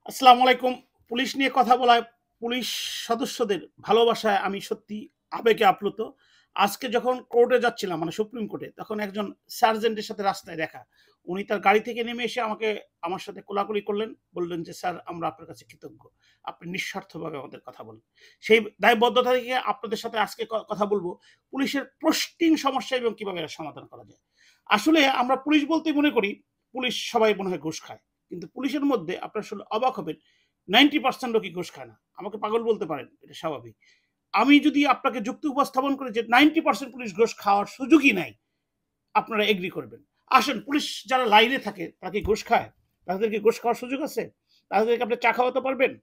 আসসালামু আলাইকুম। পুলিশ নিয়ে কথা বলায় পুলিশ সদস্যদের ভালোবাসায় আমি সত্যি আবেগে আপ্লুত। আজকে যখন কোর্টে যাচ্ছিলাম মানে সুপ্রিম কোর্টে, তখন একজন সার্জেন্টের সাথে রাস্তায় দেখা। উনি তার গাড়ি থেকে নেমে এসে আমার সাথে কোলাকুলি করলেন। বললেন যে, "স্যার, আমরা আপনার কাছে কৃতজ্ঞ। আপনি নিঃস্বার্থভাবে আমাদের কথা বলেন।" সেই দায়বদ্ধতা থেকে আপনাদের সাথে আজকে কথা বলব পুলিশের পোস্টিং সমস্যা এবং কিভাবে এর সমাধান করা যায়। আসলে আমরা পুলিশ বলতেই মনে করি পুলিশ সবাই মনে হয় ঘুষ খায়। কিন্তু পুলিশের মধ্যে আপনারা শুনলে অবাক হবেন, 90% লোকই ঘুষ খায় না। আমাকে পাগল বলতে পারেন, এটা স্বাভাবিক। আমি যদি আপনাকে যুক্তি উপস্থাপন করি যে 90% পুলিশ ঘুষ খাওয়ার সুযোগই নাই, আপনারা এগ্রি করবেন। আসেন, পুলিশ যারা লাইনে থাকে তারা কি ঘুষ খায়? তাদের কি ঘুষ খাওয়ার সুযোগ আছে? তাদেরকে আপনি চা খাওয়াতে পারবেন?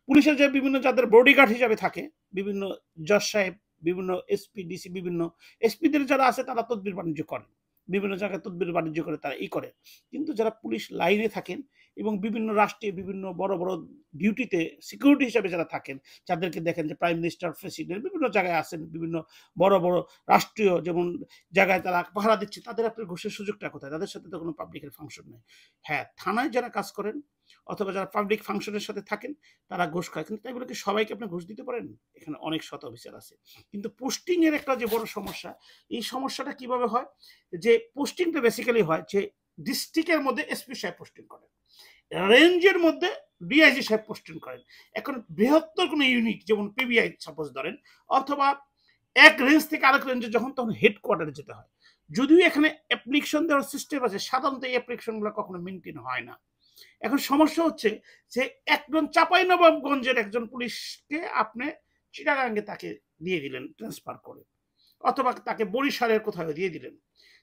পুলিশের যে বিভিন্ন যাদের বডিগার্ড হিসাবে থাকে, বিভিন্ন জজ সাহেব, বিভিন্ন এসপি, ডিসি, বিভিন্ন এসপিদের যারা আছে তারা তদবির বাণিজ্য করেন। বিভিন্ন জায়গায় তদবির বাণিজ্য করে তারা করে। কিন্তু যারা পুলিশ লাইনে থাকেন এবং বিভিন্ন রাষ্ট্রে বিভিন্ন বড়, বড় ডিউটিতে সিকিউরিটি হিসাবে যারা থাকেন, যাদেরকে দেখেন যে প্রাইম মিনিস্টার, প্রেসিডেন্ট বিভিন্ন জায়গায় আছেন, বিভিন্ন বড়, বড় রাষ্ট্রীয় যেমন জায়গায় তারা পাহারা দিচ্ছে, তাদের আপনার ঘুষের সুযোগটা কোথায়? তাদের সাথে তো কোনো পাবলিকের ফাংশন নেই। হ্যাঁ, থানায় যারা কাজ করেন অথবা যারা পাবলিক ফাংশনের সাথে থাকেন তারা ঘুষ খায়। কিন্তু তাই বলে কি সবাইকে আপনি ঘুষ দিতে পারেন? এখানে অনেক শত অফিসার আছে। কিন্তু পোস্টিং এর একটা যে বড় সমস্যা, এই সমস্যাটা কিভাবে হয়? যে পোস্টিংটা বেসিক্যালি হয় যে ডিস্ট্রিক্টের মধ্যে এসপি সাহেব পোস্টিং করেন। রেঞ্জের মধ্যে ডিআইজি সাহেব পোস্টিং করেন। এখন বৃহত্তর কোনো ইউনিট যেমন পিবিআই সাপোজ ধরেন, অথবা এক রেঞ্জ থেকে আরেক রেঞ্জে যখন তখন হেডকোয়ার্টারে যেতে হয়। যদিও এখানে অ্যাপ্লিকেশন দেওয়ার সিস্টেম আছে, সাধারণত এই অ্যাপ্লিকেশনগুলো কখনো মেইনটেইন হয় না। এখন সমস্যা হচ্ছে যে একজন চাঁপাইনবাবগঞ্জের একজন পুলিশকে আপনি চিটাগাঙ্গে তাকে দিয়ে দিলেন ট্রান্সফার করে, অথবা তাকে বরিশালের কোথাও দিয়ে দিলেন।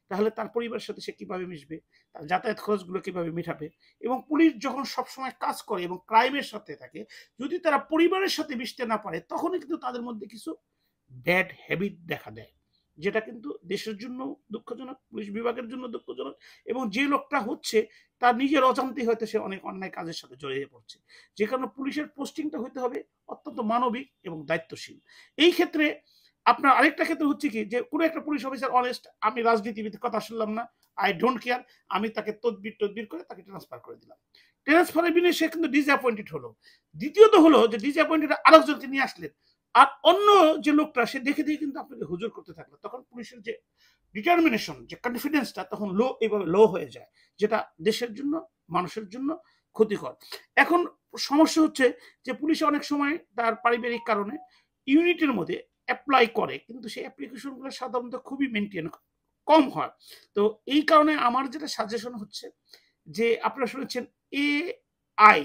তাহলে তার পরিবারের সাথে সে কিভাবে মিশবে? তার যাতায়াত খরচগুলো কিভাবে মেটাবে? এবং পুলিশ যখন সবসময় কাজ করে এবং ক্রাইমের সাথে থাকে, যদি তারা পরিবারের সাথে মিশতে না পারে, তখনই কিন্তু তাদের মধ্যে কিছু ব্যাড হ্যাবিট দেখা দেয়। যেটা কিন্তু দেশের জন্য দুঃখজনক, পুলিশ বিভাগের জন্য দুঃখজনক, এবং যে লোকটা হচ্ছে তার নিজের অজান্তেই হয়তো সে অনেক অন্যায় কাজের সাথে জড়িয়ে পড়ছে। যে কারণে পুলিশের পোস্টিংটা হইতে হবে অত্যন্ত মানবিক এবং দায়িত্বশীল। এই ক্ষেত্রে আপনার আরেকটা ক্ষেত্রে হচ্ছে কি যে কোনো একটা পুলিশ অফিসার অনেস্ট, আমি রাজনীতিবিদের কথা শুনলাম না, আই ডোন্ট কেয়ার, আমি তাকে তদবির করে তাকে ট্রান্সফার করে দিলাম। ট্রান্সফারের বিনিময়ে সে কিন্তু ডিসঅ্যাপয়েন্টেড হলো। দ্বিতীয়ত হলো যে ডিসঅ্যাপয়েন্টেড আরেকজনকে নিয়ে আসলেন। আর অন্য যে লোকটা সে দেখে দিয়ে কিন্তু আপনাকে হুজুর করতে থাকলো। তখন পুলিশের যে ডিটারমিনেশন, যে কনফিডেন্সটা তখন এইভাবে লো হয়ে যায়। যেটা দেশের জন্য, মানুষের জন্য ক্ষতিকর। এখন সমস্যা হচ্ছে যে পুলিশে অনেক সময় তার পারিবারিক কারণে ইউনিটের মধ্যে এপ্লাই করে। কিন্তু সেই অ্যাপ্লিকেশন গুলো সাধারণত খুবই মেইনটেইন কম হয়। তো এই কারণে আমার যেটা সাজেশন হচ্ছে যে আপনারা শুনেছেন এআই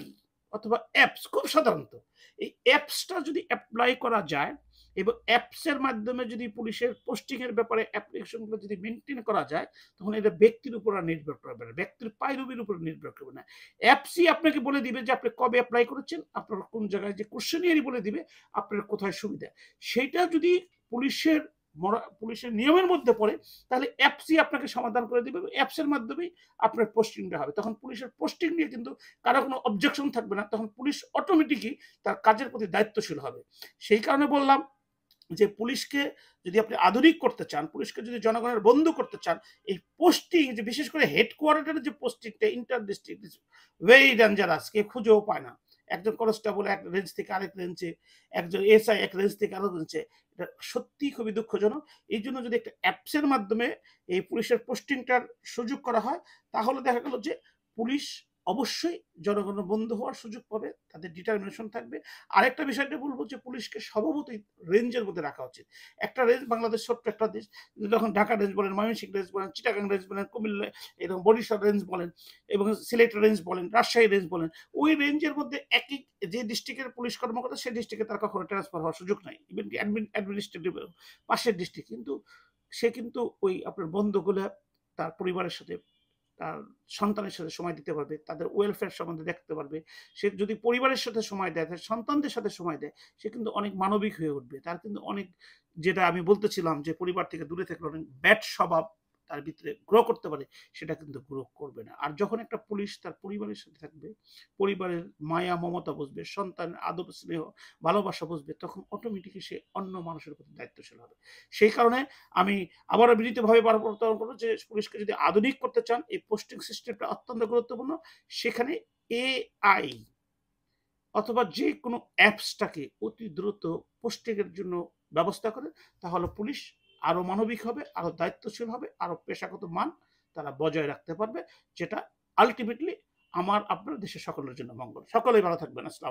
অথবা অ্যাপস, খুব সাধারণত এই অ্যাপসটা যদি এপ্লাই করা যায় এবং অ্যাপসের মাধ্যমে যদি পুলিশের পোস্টিং এর ব্যাপারে অ্যাপ্লিকেশনগুলো যদি মেইনটেইন করা যায়, তখন এটা ব্যক্তির উপর আর নির্ভর করবে না। ব্যক্তির পায়রবির উপর নির্ভর করবে না। অ্যাপসই আপনাকে বলে দিবে যে আপনি কবে এপ্লাই করেছেন, আপনার কোন জায়গায়, যে কোয়েশ্চেনিয়ারই বলে দিবে আপনার কোথায় সুবিধা। সেইটা যদি পুলিশের পুলিশের নিয়মের মধ্যে পড়ে, তাহলে অ্যাপসই আপনাকে সমাধান করে দিবে। অ্যাপসের মাধ্যমেই আপনার পোস্টিংটা হবে। তখন পুলিশের পোস্টিং নিয়ে কিন্তু কারো কোনো অবজেকশন থাকবে না। তখন পুলিশ অটোমেটিকই তার কাজের প্রতি দায়িত্বশীল হবে। সেই কারণে বললাম যে পুলিশকে যদি আপনি আধুনিক করতে চান, পুলিশকে যদি জনগণের বন্ধু করতে চান, এই পোস্টিং, যে বিশেষ করে হেডকোয়ার্টারের যে পোস্টিংটা inter district is very dangerous. কেউ খুঁজেও পায় না। একজন কনস্টেবল এক রেঞ্জ থেকে আরেক রেঞ্জে, একজন এসআই এক রেঞ্জ থেকে আরেক রেঞ্জে। এটা সত্যিই খুবই দুঃখজনক। এইজন্য যদি একটা অ্যাপসের মাধ্যমে এই পুলিশের পোস্টিংটার সুযোগ করা হয়, তাহলে দেখা গেল যে পুলিশ অবশ্যই জনগণের বন্ধু হওয়ার সুযোগ পাবে, তাদের ডিটারমিনেশন থাকবে। আরেকটা বিষয়টা বলবো যে পুলিশকে স্বভাবতই রেঞ্জের মধ্যে রাখা উচিত। একটা রেঞ্জ, বাংলাদেশ ছোট্ট একটা দেশ, যখন ঢাকা রেঞ্জ বলেন, ময়মনসিংহ রেঞ্জ বলেন, চিটাগাং রেঞ্জ বলেন, কুমিল্লা এবং বরিশাল রেঞ্জ বলেন, এবং সিলেট রেঞ্জ বলেন, রাজশাহী রেঞ্জ বলেন, ওই রেঞ্জের মধ্যে একই যে ডিস্ট্রিক্টের পুলিশ কর্মকর্তা, সেই ডিস্ট্রিক্টে তার কখনো ট্রান্সফার হওয়ার সুযোগ নাই। ইভেন অ্যাডমিনিস্ট্রেটিভ পাশের ডিস্ট্রিক্ট, কিন্তু সে কিন্তু ওই আপনার বন্ধুগুলো তার পরিবারের সাথে, তার সন্তানের সাথে সময় দিতে পারবে, তাদের ওয়েলফেয়ার সম্বন্ধে দেখতে পারবে। সে যদি পরিবারের সাথে সময় দেয়, তার সন্তানদের সাথে সময় দেয়, সে কিন্তু অনেক মানবিক হয়ে উঠবে। তার কিন্তু অনেক, যেটা আমি বলতেছিলাম যে পরিবার থেকে দূরে থাকলে অনেক ব্যাড স্বভাব তার ভিতরে গ্রো করতে পারে, সেটা কিন্তু গ্রো করবে না। আর যখন একটা পুলিশ তার পরিবারের সাথে থাকবে, পরিবারের মায়া মমতা বুঝবে, সন্তানের আদর স্নেহ ভালোবাসা বুঝবে, তখন অটোমেটিকই সে অন্য মানুষের প্রতি দায়িত্বশীল হবে। সেই কারণে আমি আবারও বিনীতভাবে প্রত্যয়ন করবো যে পুলিশকে যদি আধুনিক করতে চান, এই পোস্টিং সিস্টেমটা অত্যন্ত গুরুত্বপূর্ণ। সেখানে এআই অথবা যে কোনো অ্যাপসটাকে অতি দ্রুত পোস্টিং এর জন্য ব্যবস্থা করে, তাহলে পুলিশ আরো মানবিক হবে, আরো দায়িত্বশীল হবে, আরো পেশাগত মান তারা বজায় রাখতে পারবে, যেটা আলটিমেটলি আমার আপনার দেশের সকলের জন্য মঙ্গল। সকলেই ভালো থাকবেন। আসসালাম